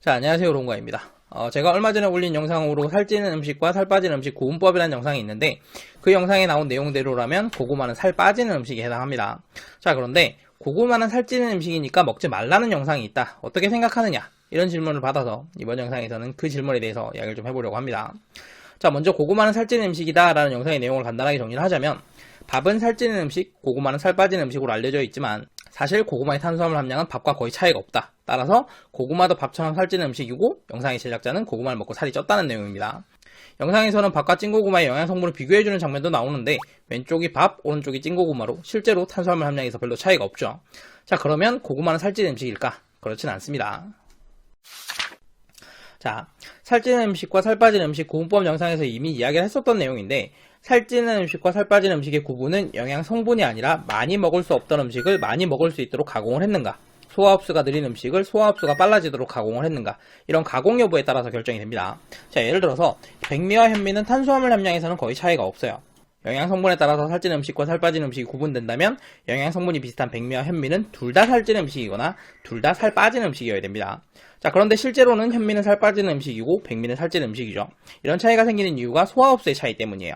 자, 안녕하세요. 롱가입니다. 제가 얼마 전에 올린 영상으로 살찌는 음식과 살 빠지는 음식 구분법이라는 영상이 있는데 그 영상에 나온 내용대로라면 고구마는 살 빠지는 음식에 해당합니다. 자, 그런데 고구마는 살찌는 음식이니까 먹지 말라는 영상이 있다. 어떻게 생각하느냐? 이런 질문을 받아서 이번 영상에서는 그 질문에 대해서 이야기를 좀 해보려고 합니다. 자, 먼저 고구마는 살찌는 음식이다 라는 영상의 내용을 간단하게 정리를 하자면 밥은 살찌는 음식, 고구마는 살 빠지는 음식으로 알려져 있지만 사실 고구마의 탄수화물 함량은 밥과 거의 차이가 없다. 따라서 고구마도 밥처럼 살찌는 음식이고 영상의 제작자는 고구마를 먹고 살이 쪘다는 내용입니다. 영상에서는 밥과 찐고구마의 영양 성분을 비교해주는 장면도 나오는데 왼쪽이 밥, 오른쪽이 찐고구마로 실제로 탄수화물 함량에서 별로 차이가 없죠. 자, 그러면 고구마는 살찌는 음식일까? 그렇진 않습니다. 자, 살찌는 음식과 살 빠지는 음식 구분법 영상에서 이미 이야기를 했었던 내용인데 살찌는 음식과 살 빠지는 음식의 구분은 영양 성분이 아니라 많이 먹을 수 없던 음식을 많이 먹을 수 있도록 가공을 했는가, 소화 흡수가 느린 음식을 소화 흡수가 빨라지도록 가공을 했는가, 이런 가공 여부에 따라서 결정이 됩니다. 자, 예를 들어서 백미와 현미는 탄수화물 함량에서는 거의 차이가 없어요. 영양 성분에 따라서 살찌는 음식과 살 빠지는 음식이 구분된다면 영양 성분이 비슷한 백미와 현미는 둘 다 살찌는 음식이거나 둘 다 살 빠지는 음식이어야 됩니다. 자, 그런데 실제로는 현미는 살 빠지는 음식이고 백미는 살찌는 음식이죠. 이런 차이가 생기는 이유가 소화 흡수의 차이 때문이에요.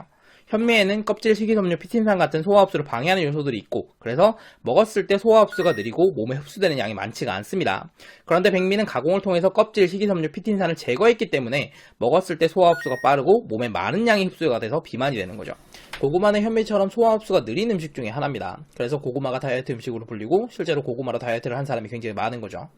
현미에는 껍질, 식이섬유, 피틴산 같은 소화 흡수를 방해하는 요소들이 있고 그래서 먹었을 때 소화 흡수가 느리고 몸에 흡수되는 양이 많지가 않습니다. 그런데 백미는 가공을 통해서 껍질, 식이섬유, 피틴산을 제거했기 때문에 먹었을 때 소화 흡수가 빠르고 몸에 많은 양이 흡수가 돼서 비만이 되는 거죠. 고구마는 현미처럼 소화 흡수가 느린 음식 중에 하나입니다. 그래서 고구마가 다이어트 음식으로 불리고 실제로 고구마로 다이어트를 한 사람이 굉장히 많은 거죠.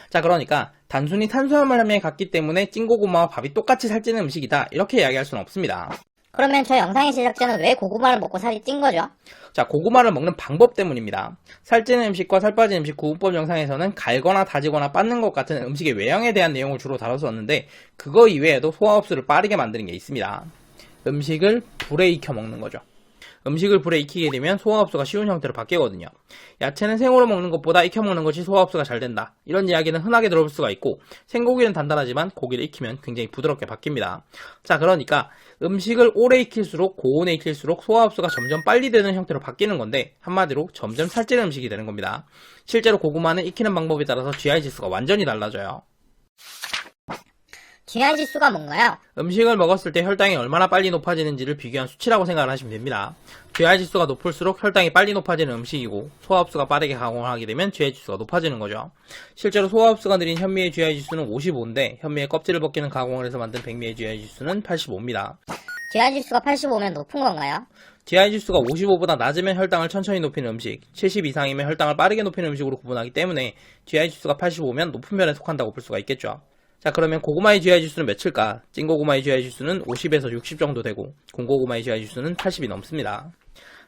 자, 그러니까 단순히 탄수화물 함량이 같기 때문에 찐고구마와 밥이 똑같이 살찌는 음식이다 이렇게 이야기할 수는 없습니다. 그러면 저 영상의 제작자는 왜 고구마를 먹고 살이 찐 거죠? 자, 고구마를 먹는 방법 때문입니다. 살찌는 음식과 살 빠진 음식 구분법 영상에서는 갈거나 다지거나 빻는 것 같은 음식의 외형에 대한 내용을 주로 다뤘었는데 그거 이외에도 소화 흡수를 빠르게 만드는 게 있습니다. 음식을 불에 익혀 먹는 거죠. 음식을 불에 익히게 되면 소화 흡수가 쉬운 형태로 바뀌거든요. 야채는 생으로 먹는 것보다 익혀 먹는 것이 소화 흡수가 잘 된다. 이런 이야기는 흔하게 들어볼 수가 있고 생고기는 단단하지만 고기를 익히면 굉장히 부드럽게 바뀝니다. 자, 그러니까 음식을 오래 익힐수록 고온에 익힐수록 소화 흡수가 점점 빨리 되는 형태로 바뀌는 건데 한마디로 점점 살찌는 음식이 되는 겁니다. 실제로 고구마는 익히는 방법에 따라서 GI 지수가 완전히 달라져요. GI 지수가 뭔가요? 음식을 먹었을 때 혈당이 얼마나 빨리 높아지는지를 비교한 수치라고 생각을 하시면 됩니다. GI 지수가 높을수록 혈당이 빨리 높아지는 음식이고 소화 흡수가 빠르게 가공을 하게 되면 GI 지수가 높아지는 거죠. 실제로 소화 흡수가 느린 현미의 GI 지수는 55인데 현미의 껍질을 벗기는 가공을 해서 만든 백미의 GI 지수는 85입니다. GI 지수가 85면 높은 건가요? GI 지수가 55보다 낮으면 혈당을 천천히 높이는 음식, 70 이상이면 혈당을 빠르게 높이는 음식으로 구분하기 때문에 GI 지수가 85면 높은 편에 속한다고 볼 수가 있겠죠. 자, 그러면 고구마의 GI 지수는 몇일까? 찐고구마의 GI 지수는 50에서 60 정도 되고 공고구마의 GI 지수는 80이 넘습니다.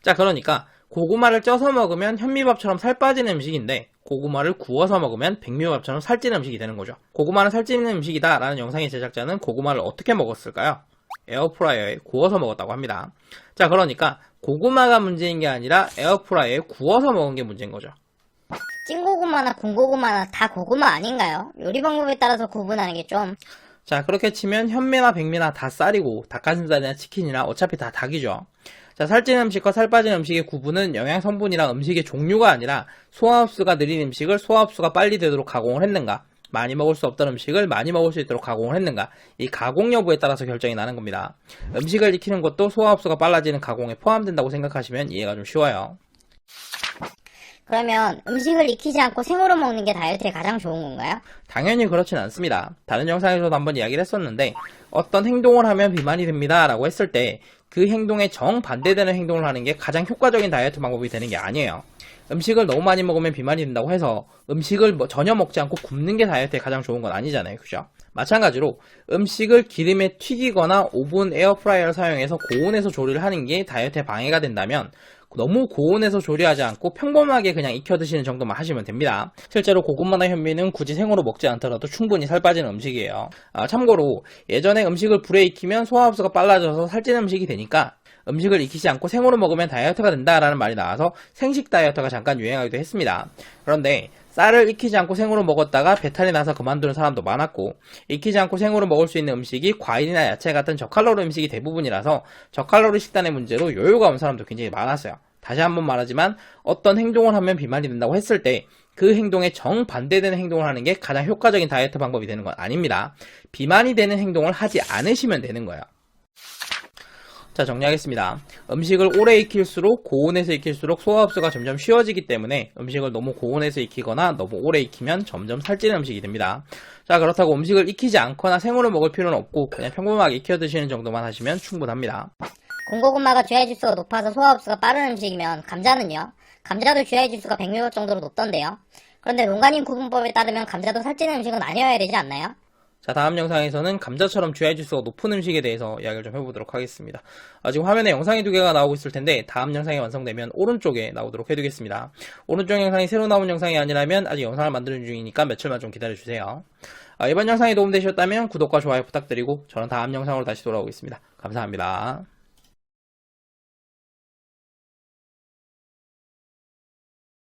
자, 그러니까 고구마를 쪄서 먹으면 현미밥처럼 살 빠지는 음식인데 고구마를 구워서 먹으면 백미밥처럼 살찌는 음식이 되는 거죠. 고구마는 살찌는 음식이다 라는 영상의 제작자는 고구마를 어떻게 먹었을까요? 에어프라이어에 구워서 먹었다고 합니다. 자, 그러니까 고구마가 문제인 게 아니라 에어프라이어에 구워서 먹은 게 문제인 거죠. 찐고구마나 군고구마나 다 고구마 아닌가요? 요리 방법에 따라서 구분하는 게 좀... 자, 그렇게 치면 현미나 백미나 다 쌀이고 닭가슴살이나 치킨이나 어차피 다 닭이죠. 자, 살찌는 음식과 살 빠진 음식의 구분은 영양 성분이랑 음식의 종류가 아니라 소화 흡수가 느린 음식을 소화 흡수가 빨리 되도록 가공을 했는가, 많이 먹을 수 없던 음식을 많이 먹을 수 있도록 가공을 했는가, 이 가공 여부에 따라서 결정이 나는 겁니다. 음식을 익히는 것도 소화 흡수가 빨라지는 가공에 포함된다고 생각하시면 이해가 좀 쉬워요. 그러면 음식을 익히지 않고 생으로 먹는 게 다이어트에 가장 좋은 건가요? 당연히 그렇진 않습니다. 다른 영상에서도 한번 이야기를 했었는데 어떤 행동을 하면 비만이 됩니다 라고 했을 때 그 행동에 정반대되는 행동을 하는 게 가장 효과적인 다이어트 방법이 되는 게 아니에요. 음식을 너무 많이 먹으면 비만이 된다고 해서 음식을 전혀 먹지 않고 굶는 게 다이어트에 가장 좋은 건 아니잖아요. 그죠? 마찬가지로 음식을 기름에 튀기거나 오븐 에어프라이어를 사용해서 고온에서 조리를 하는 게 다이어트에 방해가 된다면 너무 고온에서 조리하지 않고 평범하게 그냥 익혀 드시는 정도만 하시면 됩니다. 실제로 고구마나 현미는 굳이 생으로 먹지 않더라도 충분히 살 빠지는 음식이에요. 참고로 예전에 음식을 불에 익히면 소화 흡수가 빨라져서 살찌는 음식이 되니까 음식을 익히지 않고 생으로 먹으면 다이어트가 된다라는 말이 나와서 생식 다이어트가 잠깐 유행하기도 했습니다. 그런데 쌀을 익히지 않고 생으로 먹었다가 배탈이 나서 그만두는 사람도 많았고 익히지 않고 생으로 먹을 수 있는 음식이 과일이나 야채 같은 저칼로리 음식이 대부분이라서 저칼로리 식단의 문제로 요요가 온 사람도 굉장히 많았어요. 다시 한번 말하지만 어떤 행동을 하면 비만이 된다고 했을 때 그 행동에 정반대되는 행동을 하는 게 가장 효과적인 다이어트 방법이 되는 건 아닙니다. 비만이 되는 행동을 하지 않으시면 되는 거예요. 자, 정리하겠습니다. 음식을 오래 익힐수록 고온에서 익힐수록 소화 흡수가 점점 쉬워지기 때문에 음식을 너무 고온에서 익히거나 너무 오래 익히면 점점 살찌는 음식이 됩니다. 자, 그렇다고 음식을 익히지 않거나 생으로 먹을 필요는 없고 그냥 평범하게 익혀 드시는 정도만 하시면 충분합니다. 군고구마가 GI 지수가 높아서 소화 흡수가 빠른 음식이면 감자는요? 감자도 GI 지수가 106 정도로 높던데요. 그런데 롱가님 구분법에 따르면 감자도 살찌는 음식은 아니어야 되지 않나요? 자, 다음 영상에서는 감자처럼 GI 지수가 높은 음식에 대해서 이야기를 좀 해보도록 하겠습니다. 지금 화면에 영상이 두 개가 나오고 있을 텐데 다음 영상이 완성되면 오른쪽에 나오도록 해두겠습니다. 오른쪽 영상이 새로 나온 영상이 아니라면 아직 영상을 만드는 중이니까 며칠만 좀 기다려주세요. 이번 영상이 도움되셨다면 구독과 좋아요 부탁드리고 저는 다음 영상으로 다시 돌아오겠습니다. 감사합니다.